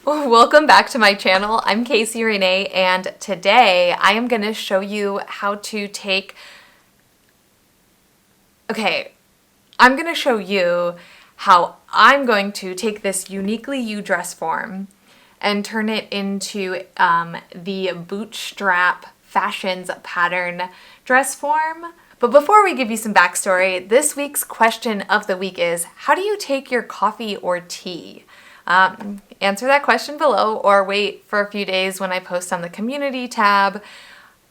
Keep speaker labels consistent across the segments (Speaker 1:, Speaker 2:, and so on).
Speaker 1: Welcome back to my channel. I'm Casey Renee, and today I am going to show you how to take... I'm going to show you how I'm going to take this Uniquely You dress form and turn it into the Bootstrap Fashion Pattern dress form. But before we give you some backstory, this week's question of the week is, how do you take your coffee or tea? Answer that question below or wait for a few days when I post on the community tab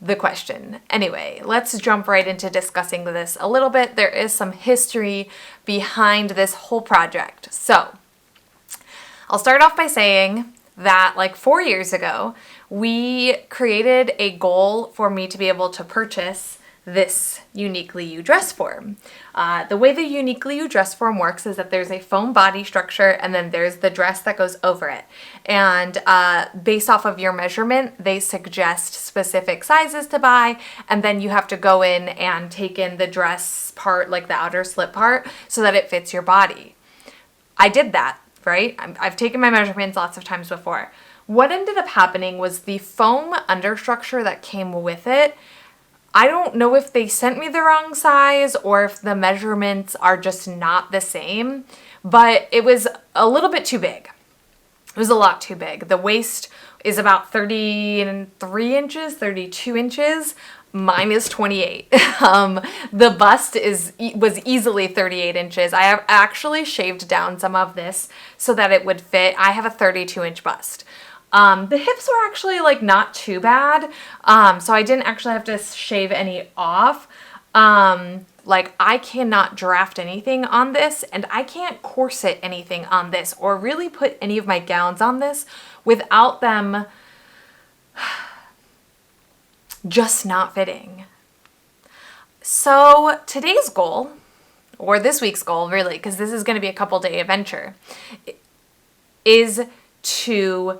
Speaker 1: the question. Anyway, let's jump right into discussing this a little bit. There is some history behind this whole project. So I'll start off by saying that like 4 years ago, we created a goal for me to be able to purchase this Uniquely You dress form. The way the Uniquely You dress form works is that there's a foam body structure and then there's the dress that goes over it. And based off of your measurement, they suggest specific sizes to buy, and then you have to go in and take in the dress part, like the outer slip part, so that it fits your body. I did that, right? I've taken my measurements lots of times before. What ended up happening was the foam understructure that came with it, I don't know if they sent me the wrong size or if the measurements are just not the same, but it was a little bit too big. It was a lot too big. The waist is about 33 inches, 32 inches. Mine is 28. The bust was easily 38 inches. I have actually shaved down some of this so that it would fit. I have a 32-inch bust. The hips were actually like not too bad. So I didn't actually have to shave any off. Like I cannot draft anything on this, and I can't corset anything on this or really put any of my gowns on this without them just not fitting. So today's goal, or this week's goal really, because this is going to be a couple-day adventure, is to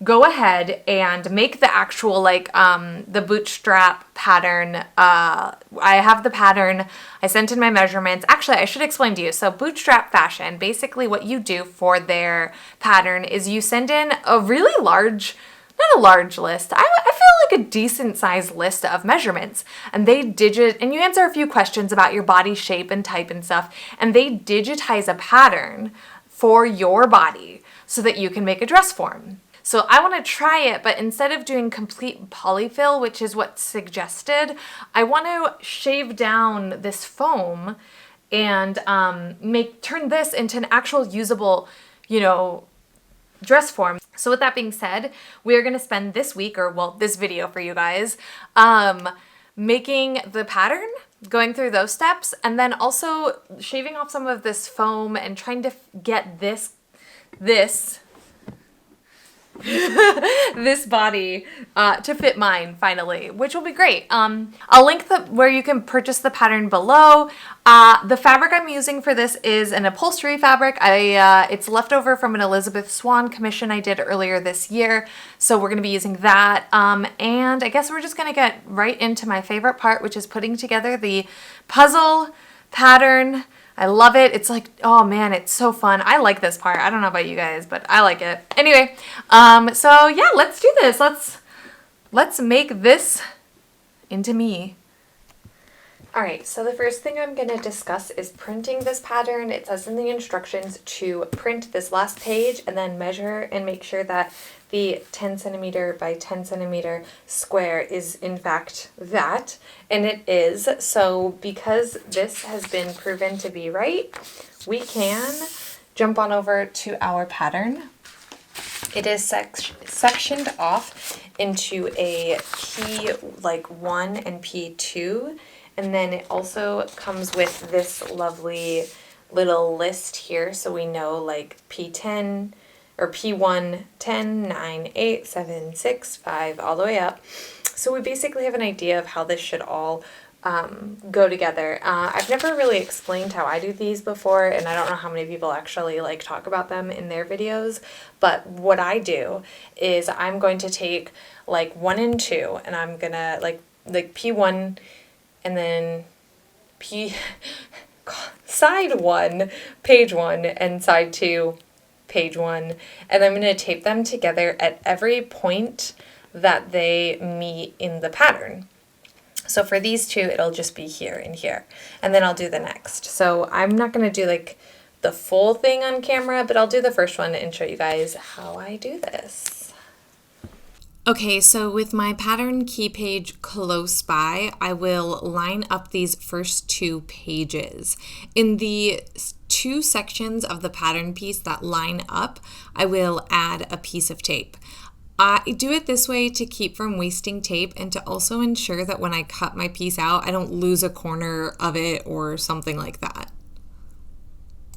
Speaker 1: go ahead and make the actual the bootstrap pattern. I have the pattern. I sent in my measurements. Actually, I should explain to you. So Bootstrap Fashion, basically what you do for their pattern is you send in a really large, not a large list, I feel like a decent sized list of measurements, and and you answer a few questions about your body shape and type and stuff, and they digitize a pattern for your body so that you can make a dress form. So I want to try it, but instead of doing complete polyfill, which is what's suggested, I want to shave down this foam and turn this into an actual usable, dress form. So with that being said, we're going to spend this week, this video for you guys, making the pattern, going through those steps, and then also shaving off some of this foam and trying to get this body to fit mine finally, which will be great. I'll link where you can purchase the pattern below. The fabric I'm using for this is an upholstery fabric. It's leftover from an Elizabeth Swan commission I did earlier this year, so we're going to be using that. And I guess we're just going to get right into my favorite part, which is putting together the puzzle pattern. I love it. It's like, oh man, it's so fun. I like this part. I don't know about you guys, but I like it. Anyway, so yeah, let's do this. Let's make this into me. All right, so the first thing I'm going to discuss is printing this pattern. It says in the instructions to print this last page and then measure and make sure that the 10 centimeter by 10 centimeter square is in fact that, and it is. So because this has been proven to be right, we can jump on over to our pattern. It is sectioned off into a P1 and P2, and then it also comes with this lovely little list here, so we know like P10 or P1, 10, 9, 8, 7, 6, 5, all the way up. So we basically have an idea of how this should all go together. I've never really explained how I do these before, and I don't know how many people actually talk about them in their videos, but what I do is I'm going to take 1 and 2, and I'm gonna like P1 and then side 1, page 1, and side 2, page 1, and I'm going to tape them together at every point that they meet in the pattern. So for these two, it'll just be here and here, and then I'll do the next. So I'm not going to do like the full thing on camera, but I'll do the first one and show you guys how I do this. Okay, so with my pattern key page close by, I will line up these first 2 pages. In the 2 sections of the pattern piece that line up, I will add a piece of tape. I do it this way to keep from wasting tape and to also ensure that when I cut my piece out, I don't lose a corner of it or something like that.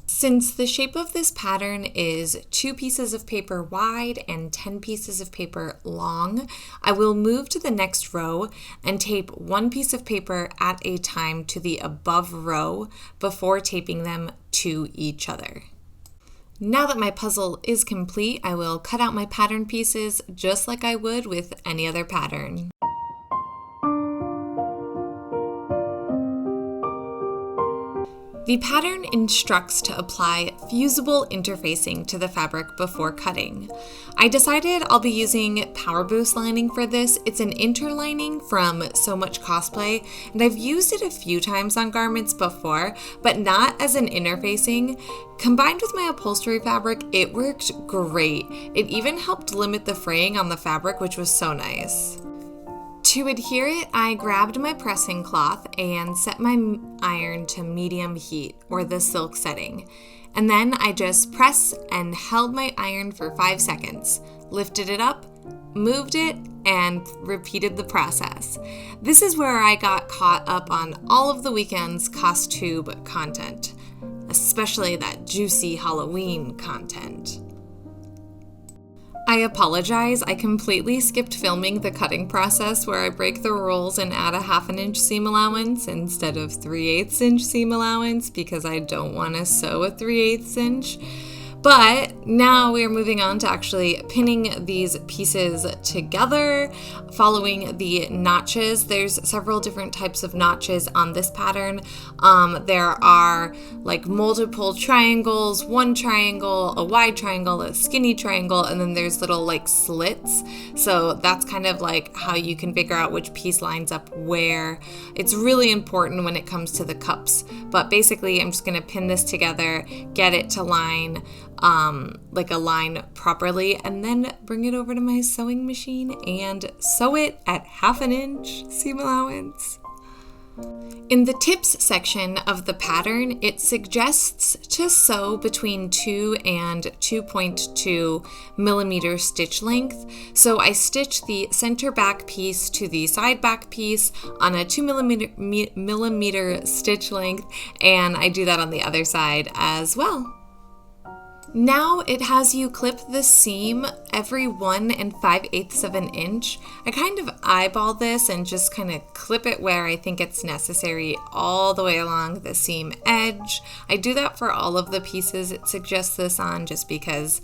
Speaker 1: Since the shape of this pattern is 2 pieces of paper wide and 10 pieces of paper long, I will move to the next row and tape 1 piece of paper at a time to the above row before taping them to each other. Now that my puzzle is complete, I will cut out my pattern pieces just like I would with any other pattern. The pattern instructs to apply fusible interfacing to the fabric before cutting. I decided I'll be using Power Boost lining for this. It's an interlining from So Much Cosplay, and I've used it a few times on garments before, but not as an interfacing. Combined with my upholstery fabric, it worked great. It even helped limit the fraying on the fabric, which was so nice. To adhere it, I grabbed my pressing cloth and set my iron to medium heat, or the silk setting. And then I just pressed and held my iron for 5 seconds, lifted it up, moved it, and repeated the process. This is where I got caught up on all of the weekend's costume content, especially that juicy Halloween content. I apologize, I completely skipped filming the cutting process where I break the rolls and add a 1/2 inch seam allowance instead of 3/8 inch seam allowance because I don't want to sew a 3/8 inch. But now we are moving on to actually pinning these pieces together, following the notches. There's several different types of notches on this pattern. There are like multiple triangles, 1 triangle, a wide triangle, a skinny triangle, and then there's little like slits. So that's kind of like how you can figure out which piece lines up where. It's really important when it comes to the cups. But basically, I'm just gonna pin this together, get it to line like a line properly, and then bring it over to my sewing machine and sew it at 1/2 inch seam allowance. In the tips section of the pattern, it suggests to sew between 2 and 2.2 millimeter stitch length. So I stitch the center back piece to the side back piece on a 2 millimeter stitch length, and I do that on the other side as well. Now it has you clip the seam every 1 5/8 of an inch. I kind of eyeball this and just kind of clip it where I think it's necessary all the way along the seam edge. I do that for all of the pieces it suggests this on just because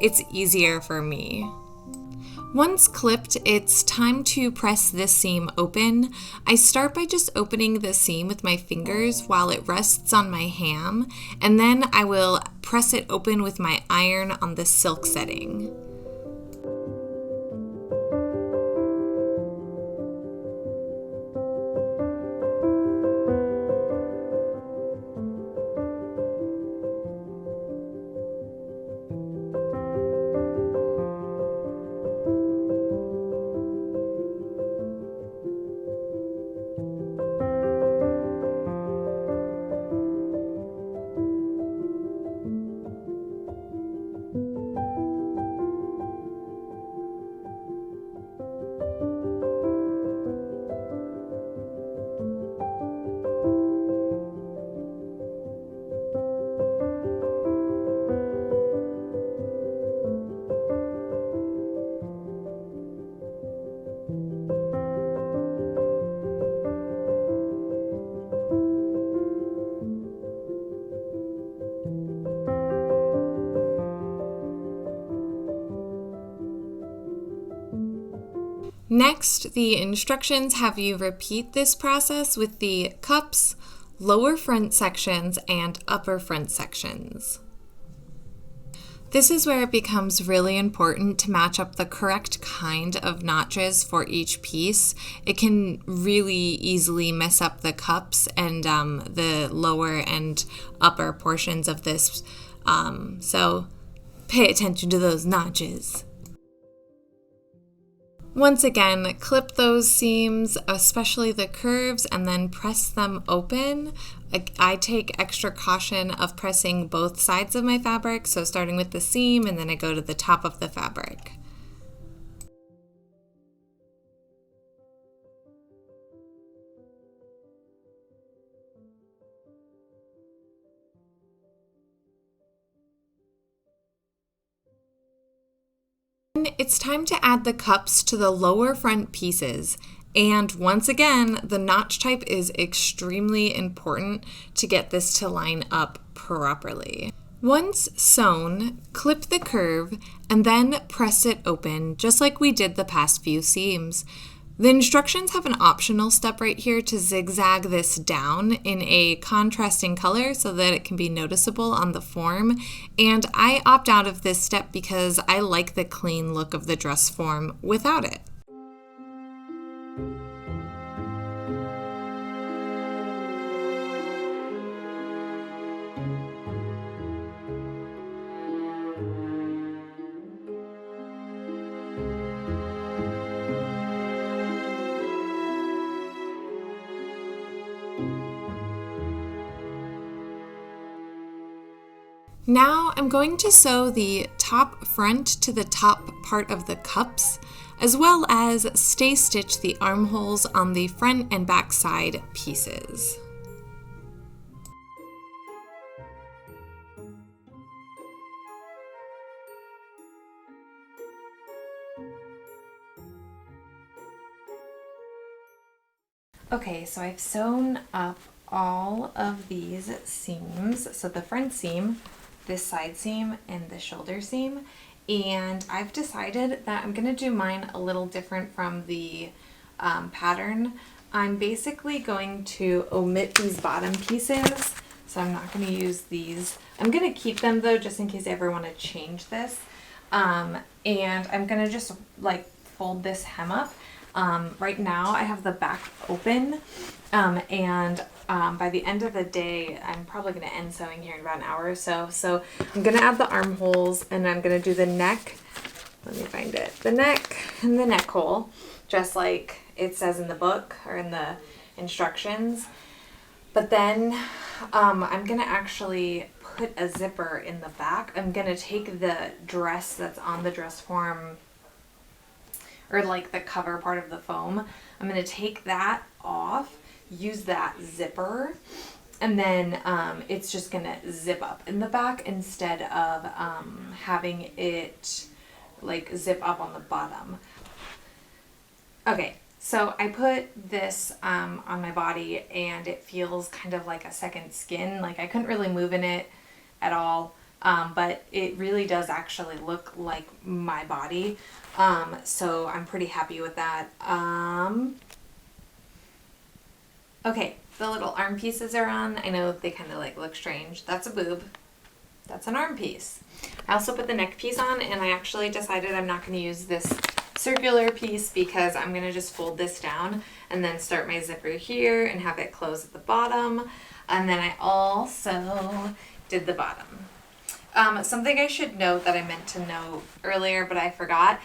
Speaker 1: it's easier for me. Once clipped, it's time to press this seam open. I start by just opening the seam with my fingers while it rests on my ham, and then I will press it open with my iron on the silk setting. Next, the instructions have you repeat this process with the cups, lower front sections, and upper front sections. This is where it becomes really important to match up the correct kind of notches for each piece. It can really easily mess up the cups and the lower and upper portions of this. So pay attention to those notches. Once again, clip those seams, especially the curves, and then press them open. I take extra caution of pressing both sides of my fabric, so starting with the seam and then I go to the top of the fabric. It's time to add the cups to the lower front pieces. And once again, the notch type is extremely important to get this to line up properly. Once sewn, clip the curve and then press it open, just like we did the past few seams. The instructions have an optional step right here to zigzag this down in a contrasting color so that it can be noticeable on the form, and I opt out of this step because I like the clean look of the dress form without it. Now I'm going to sew the top front to the top part of the cups, as well as stay stitch the armholes on the front and back side pieces. Okay, so I've sewn up all of these seams, so the front seam, this side seam, and the shoulder seam, and I've decided that I'm going to do mine a little different from the pattern. I'm basically going to omit these bottom pieces, so I'm not going to use these. I'm going to keep them though, just in case I ever want to change this, and I'm going to just like fold this hem up. Right now I have the back open, and by the end of the day, I'm probably going to end sewing here in about an hour or so. So I'm going to add the armholes, and I'm going to do the neck. Let me find it. The neck and the neck hole, just like it says in the book or in the instructions. But then I'm going to actually put a zipper in the back. I'm going to take the dress that's on the dress form, or like the cover part of the foam. I'm going to take that off, use that zipper, and then it's just going to zip up in the back instead of having it like zip up on the bottom. Okay, so I put this on my body and it feels kind of like a second skin. Like I couldn't really move in it at all. But it really does actually look like my body, so I'm pretty happy with that. Okay, the little arm pieces are on. I know they kind of like look strange. That's a boob. That's an arm piece. I also put the neck piece on, and I actually decided I'm not going to use this circular piece because I'm going to just fold this down and then start my zipper here and have it close at the bottom. And then I also did the bottom. Something I should note that I meant to note earlier, but I forgot.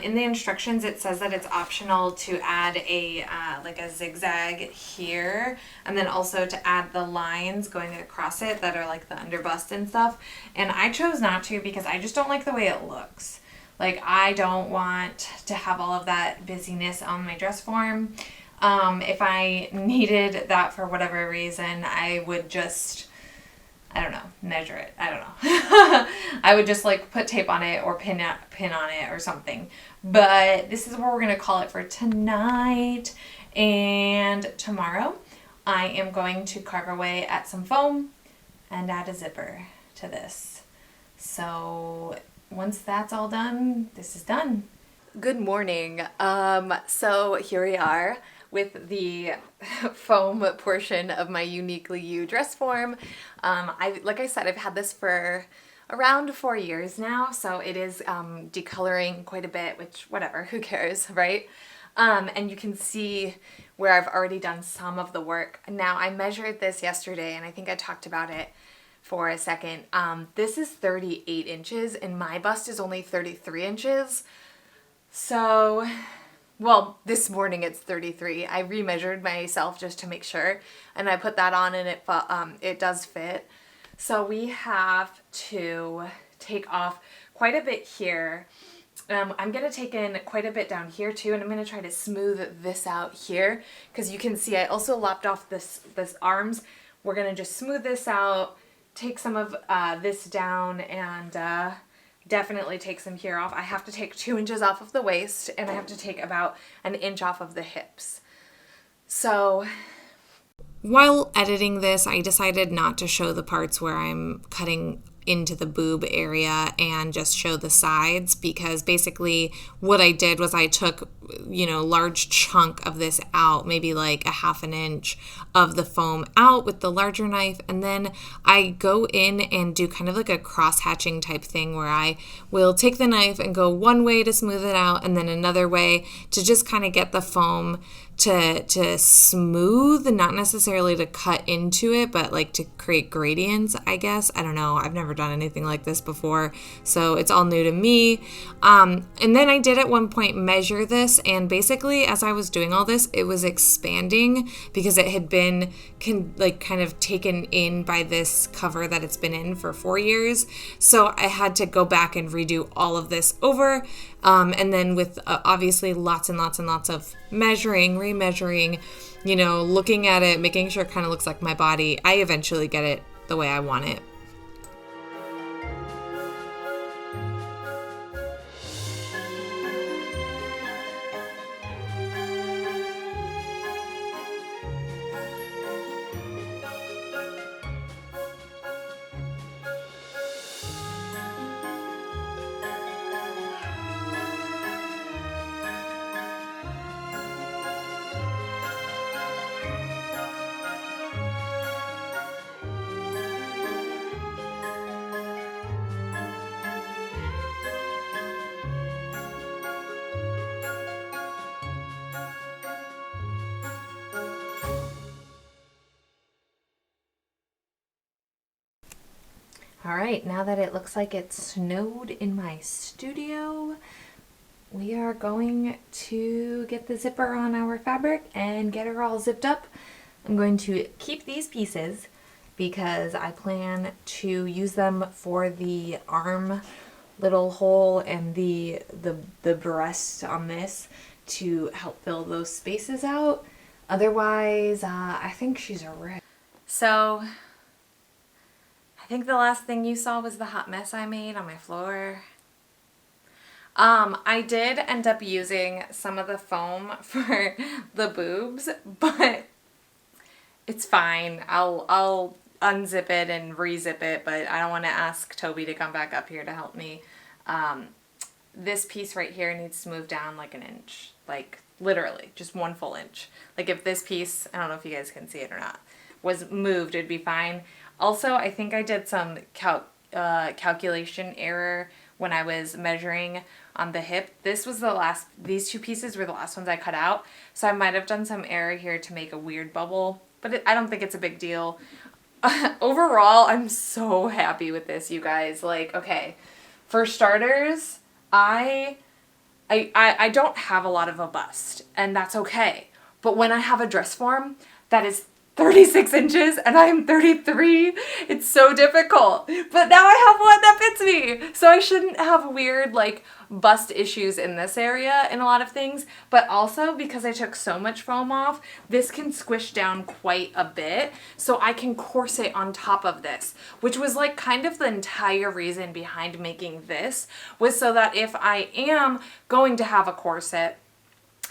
Speaker 1: In the instructions, it says that it's optional to add a like a zigzag here, and then also to add the lines going across it that are like the underbust and stuff. And I chose not to because I just don't like the way it looks. Like I don't want to have all of that busyness on my dress form. If I needed that for whatever reason, I would just, I don't know, measure it. I don't know. I would just like put tape on it or pin on it or something. But this is what we're going to call it for tonight. And tomorrow I am going to carve away at some foam and add a zipper to this. So once that's all done, this is done. Good morning. So here we are with the foam portion of my Uniquely You dress form. Like I said, I've had this for around 4 years now, so it is decoloring quite a bit, which whatever, who cares, right? And you can see where I've already done some of the work. Now, I measured this yesterday, and I think I talked about it for a second. This is 38 inches, and my bust is only 33 inches. So, well, this morning it's 33. I remeasured myself just to make sure, and I put that on, and it does fit. So we have to take off quite a bit here. I'm going to take in quite a bit down here too, and I'm going to try to smooth this out here, because you can see I also lopped off this arms. We're going to just smooth this out, take some of this down, and definitely take some here off. I have to take 2 inches off of the waist, and I have to take about an inch off of the hips. So while editing this, I decided not to show the parts where I'm cutting into the boob area and just show the sides, because basically what I did was I took, large chunk of this out, maybe like a half an inch of the foam out with the larger knife, and then I go in and do kind of like a cross-hatching type thing where I will take the knife and go one way to smooth it out and then another way to just kind of get the foam to smooth, not necessarily to cut into it, but like to create gradients, I guess. I don't know. I've never done anything like this before, so it's all new to me. And then I did at one point measure this, and basically as I was doing all this, it was expanding because it had been kind of taken in by this cover that it's been in for 4 years. So I had to go back and redo all of this over. And then with obviously lots and lots and lots of measuring, remeasuring, looking at it, making sure it kind of looks like my body, I eventually get it the way I want it. All right, now that it looks like it snowed in my studio, we are going to get the zipper on our fabric and get her all zipped up. I'm going to keep these pieces because I plan to use them for the arm little hole and the breast on this to help fill those spaces out. Otherwise, I think she's a rip. So I think the last thing you saw was the hot mess I made on my floor. I did end up using some of the foam for the boobs, but it's fine. I'll unzip it and rezip it, but I don't want to ask Toby to come back up here to help me. This piece right here needs to move down like an inch, like literally just 1 full inch. Like if this piece, I don't know if you guys can see it or not, was moved, it'd be fine. Also, I think I did some calculation error when I was measuring on the hip. These 2 pieces were the last ones I cut out, so I might have done some error here to make a weird bubble, but I don't think it's a big deal. Overall, I'm so happy with this, you guys. Like, okay, for starters, I don't have a lot of a bust, and that's okay. But when I have a dress form that is 36 inches and I'm 33, it's so difficult. But now I have one that fits me. So I shouldn't have weird bust issues in this area in a lot of things. But also because I took so much foam off, this can squish down quite a bit. So I can corset on top of this, which was kind of the entire reason behind making this, was so that if I am going to have a corset,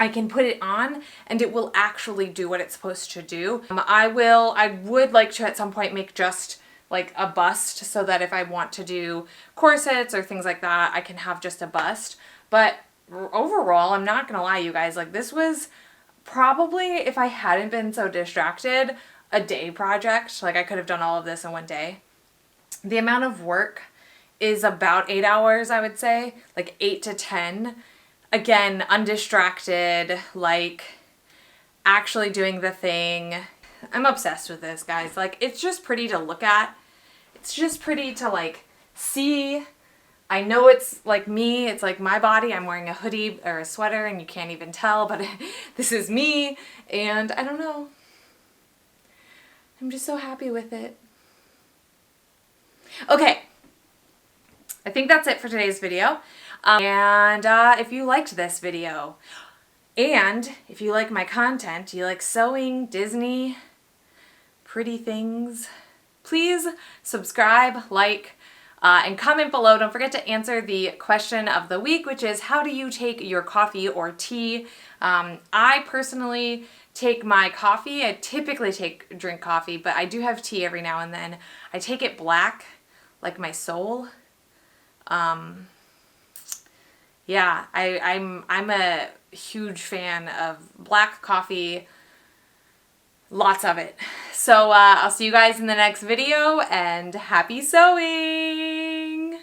Speaker 1: I can put it on and it will actually do what it's supposed to do. I would like to at some point make just a bust so that if I want to do corsets or things like that, I can have just a bust. But overall, I'm not gonna lie, you guys, this was probably, if I hadn't been so distracted, a day project. I could have done all of this in one day. The amount of work is about 8 hours, I would say, like 8 to 10. Again, undistracted, like actually doing the thing. I'm obsessed with this, guys. Like, it's just pretty to look at. It's just pretty to like see. I know it's like me, it's like my body. I'm wearing a hoodie or a sweater and you can't even tell, but this is me. And I don't know. I'm just so happy with it. Okay. I think that's it for today's video. If you liked this video, and if you like my content, you like sewing, Disney, pretty things, please subscribe, like, and comment below. Don't forget to answer the question of the week, which is, how do you take your coffee or tea? I personally take my coffee. I typically drink coffee, but I do have tea every now and then. I take it black, like my soul. Yeah, I'm a huge fan of black coffee, lots of it. So I'll see you guys in the next video, and happy sewing!